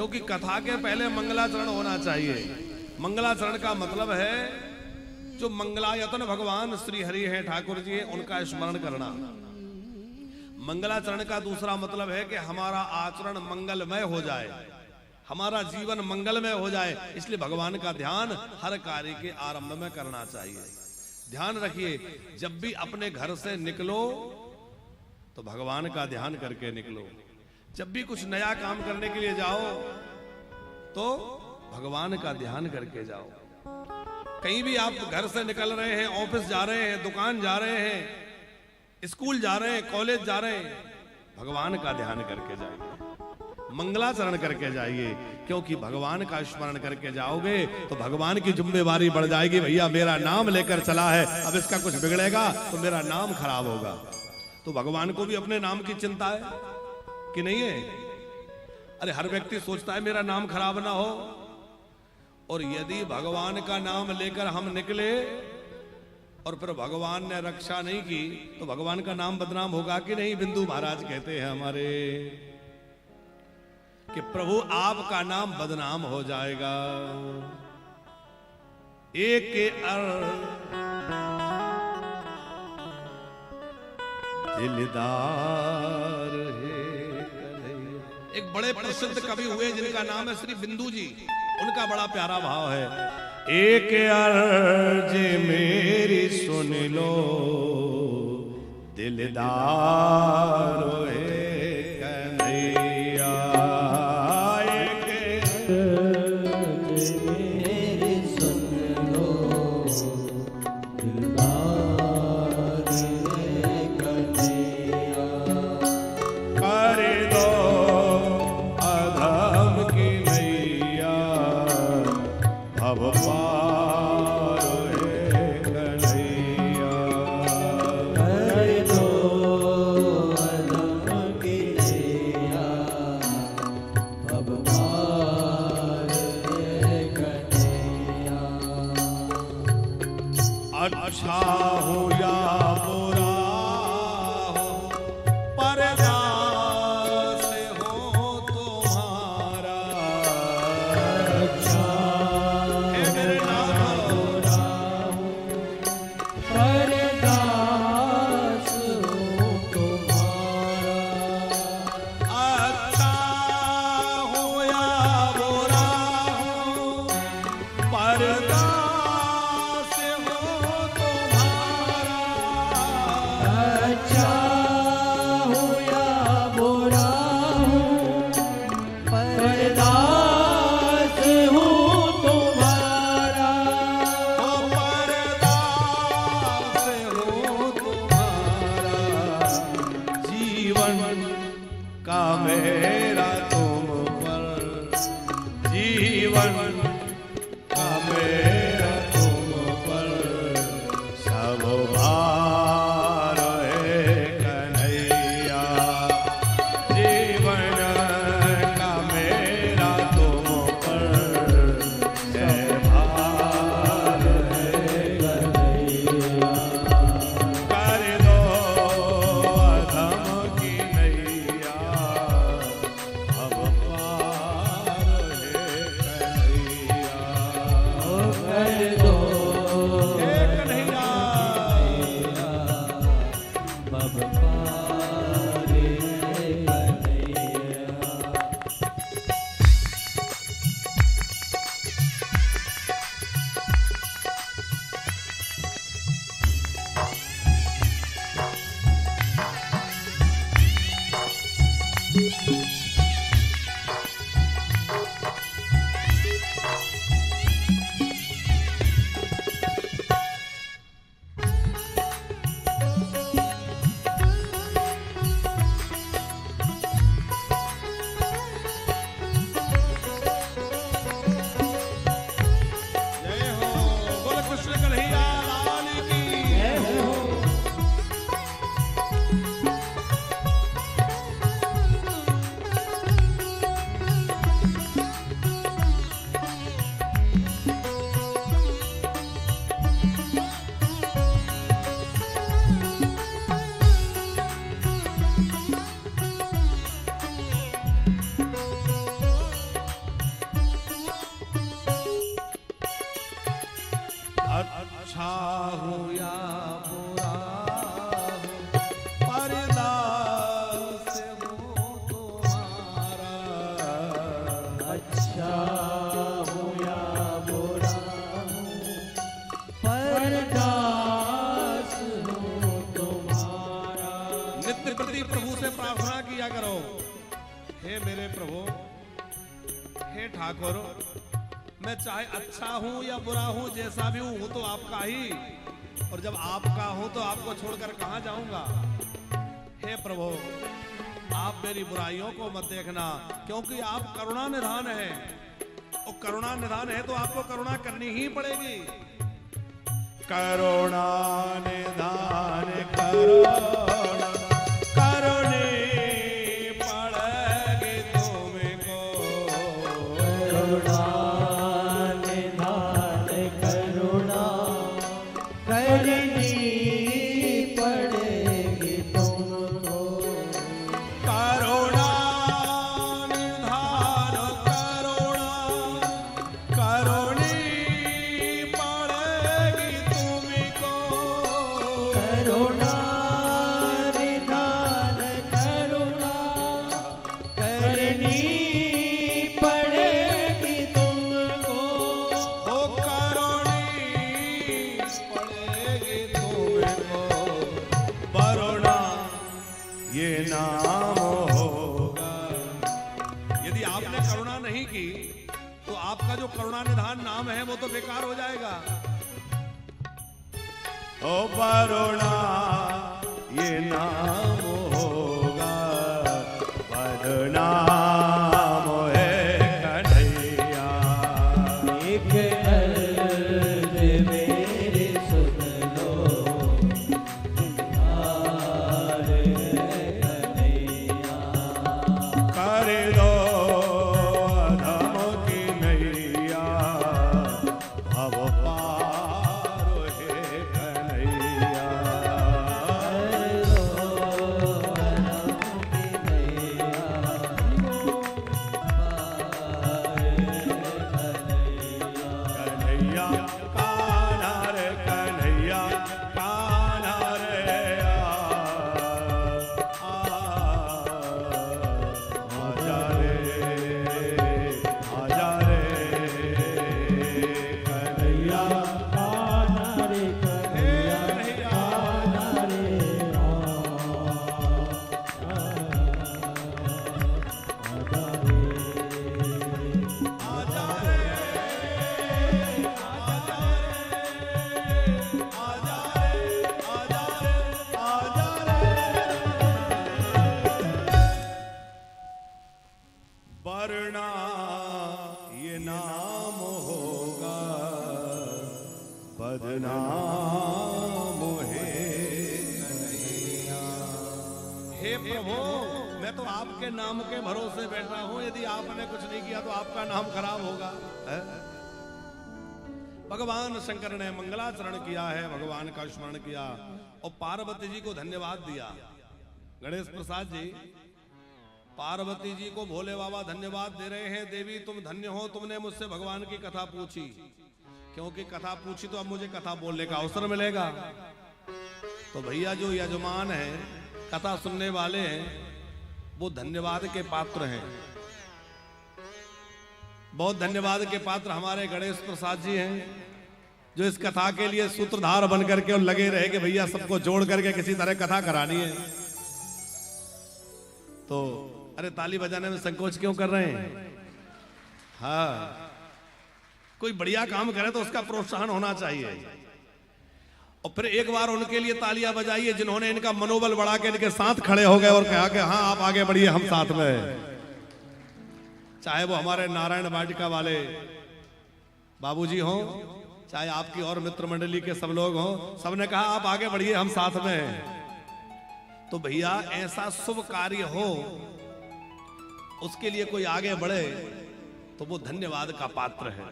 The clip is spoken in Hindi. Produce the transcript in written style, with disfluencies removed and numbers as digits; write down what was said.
क्योंकि कथा के पहले मंगलाचरण होना चाहिए। मंगलाचरण का मतलब है जो मंगलायतन भगवान श्री हरि हैं, ठाकुर जी हैं, उनका स्मरण करना। मंगलाचरण का दूसरा मतलब है कि हमारा आचरण मंगलमय हो जाए, हमारा जीवन मंगलमय हो जाए। इसलिए भगवान का ध्यान हर कार्य के आरंभ में करना चाहिए। ध्यान रखिए, जब भी अपने घर से निकलो तो भगवान का ध्यान करके निकलो। जब भी कुछ नया काम करने के लिए जाओ तो भगवान का ध्यान करके जाओ। कहीं भी आप घर से निकल रहे हैं, ऑफिस जा रहे हैं, दुकान जा रहे हैं, स्कूल जा रहे हैं, कॉलेज जा रहे हैं, भगवान का ध्यान करके जाइए, मंगलाचरण करके जाइए। क्योंकि भगवान का स्मरण करके जाओगे तो भगवान की जिम्मेवारी बढ़ जाएगी। भैया मेरा नाम लेकर चला है, अब इसका कुछ बिगड़ेगा तो मेरा नाम खराब होगा। तो भगवान को भी अपने नाम की चिंता है कि नहीं है? अरे हर व्यक्ति सोचता है मेरा नाम खराब ना हो। और यदि भगवान का नाम लेकर हम निकले और फिर भगवान ने रक्षा नहीं की तो भगवान का नाम बदनाम होगा कि नहीं? बिंदु महाराज कहते हैं हमारे कि प्रभु आपका नाम बदनाम हो जाएगा। एक के दिलदार है कन्हैया। एक बड़े प्रसिद्ध कवि हुए जिनका नाम है श्री बिंदु जी, उनका बड़ा प्यारा भाव है, एक अर्ज मेरी सुन लो दिलदार है कन्हैया। एक अर्ज मेरी सुन लो दिलदार है कन्हैया। कर दो अधम की नैया भव पार है कन्हैया। कर दो अधम की नैया भव पार है कन्हैया। अच्छा हो या बुरा हो पर्दा से हो तुम्हारा। अच्छा है मेरे नाथ पर्दा से हो तुम्हारा। अच्छा हो या बुरा हो पर्दा से हो तुम्हारा। अच्छा हो या बुरा हो पर्दा से हो तुम्हारा। ओ पर्दा से हो तुम्हारा। जीवन का मेरा तुम पर, जीवन का मेरा तुम पर सब भार है कन्हैया। जीवन का मेरा अच्छा हूँ या बुरा हूँ, परदास हूँ तुम्हारा। अच्छा हूँ या बुरा हूँ, परदास हूँ तुम्हारा। नित्य प्रति प्रभु से प्रार्थना किया करो, हे मेरे प्रभु, हे ठाकुर, मैं चाहे अच्छा हूं या बुरा हूं, जैसा भी हूं तो आपका ही, और जब आपका हूं तो आपको छोड़कर कहां जाऊंगा। हे प्रभु, आप मेरी बुराइयों को मत देखना, क्योंकि आप करुणा निधान है, और करुणा निधान है तो आपको करुणा करनी ही पड़ेगी। करुणा निधान करुणा करुणे पड़ेगी तुमको। करुणा निधान करुणा करनी पड़ेगी तुमको। करुणा निधान करुणा करुणी पड़ेगी तुमको। करुणा निधान करुणा करनी पड़ेगी तुमको। ओ करुणी पड़ेगी तुमको। करुणा ये नाम होगा। यदि आपने करुणा नहीं की तो आपका जो करुणा निधान नाम है वो तो बेकार हो जाएगा। ओ करुणा ये नाम होगा, बदनाम है कन्हैया। एक अर्ज मेरी सुन लो, प्यार है कन्हैया। कर दो अधम की नैया, भव पार है कन्हैया। कन्हैया कान्हा रे, कन्हैया कान्हा रे, आजा रे, आजा रे, कन्हैया कान्हा रे, कन्हैया कान्हा रे, आजा रे। आजा रे, आजा रे, आजा रे, आजा रे। वरना ये नाम होगा, बदनाम है कन्हैया। हे प्रभु, मैं तो आपके नाम के भरोसे बैठा हूं, यदि आपने कुछ नहीं किया तो आपका नाम खराब होगा। है? भगवान शंकर ने मंगलाचरण किया है, भगवान का स्मरण किया और पार्वती जी को धन्यवाद दिया। गणेश प्रसाद जी, पार्वती जी को भोले बाबा धन्यवाद दे रहे हैं। देवी तुम धन्य हो, तुमने मुझसे भगवान की कथा पूछी, क्योंकि कथा पूछी तो अब मुझे कथा बोलने का अवसर मिलेगा। तो भैया जो यजमान है, कथा सुनने वाले हैं, वो धन्यवाद के पात्र हैं। बहुत धन्यवाद के पात्र हमारे गणेश प्रसाद जी हैं, जो इस कथा के लिए सूत्रधार बन करके और लगे रहे कि भैया सबको जोड़ करके किसी तरह कथा करानी है। तो अरे ताली बजाने में संकोच क्यों कर रहे हैं? हाँ, कोई बढ़िया काम करे तो उसका प्रोत्साहन होना चाहिए। और फिर एक बार उनके लिए तालियां बजाइए जिन्होंने इनका मनोबल बढ़ा के इनके साथ खड़े हो गए और कहा कि हाँ आप आगे बढ़िए, हम साथ में हैं। चाहे वो हमारे नारायण वाटिका वाले बाबूजी हों, चाहे आपकी और मित्र मंडली के सब लोग हों, सबने कहा आप आगे बढ़िए, हम साथ में हैं। तो भैया ऐसा शुभ कार्य हो, उसके लिए कोई आगे बढ़े तो वो धन्यवाद का पात्र है।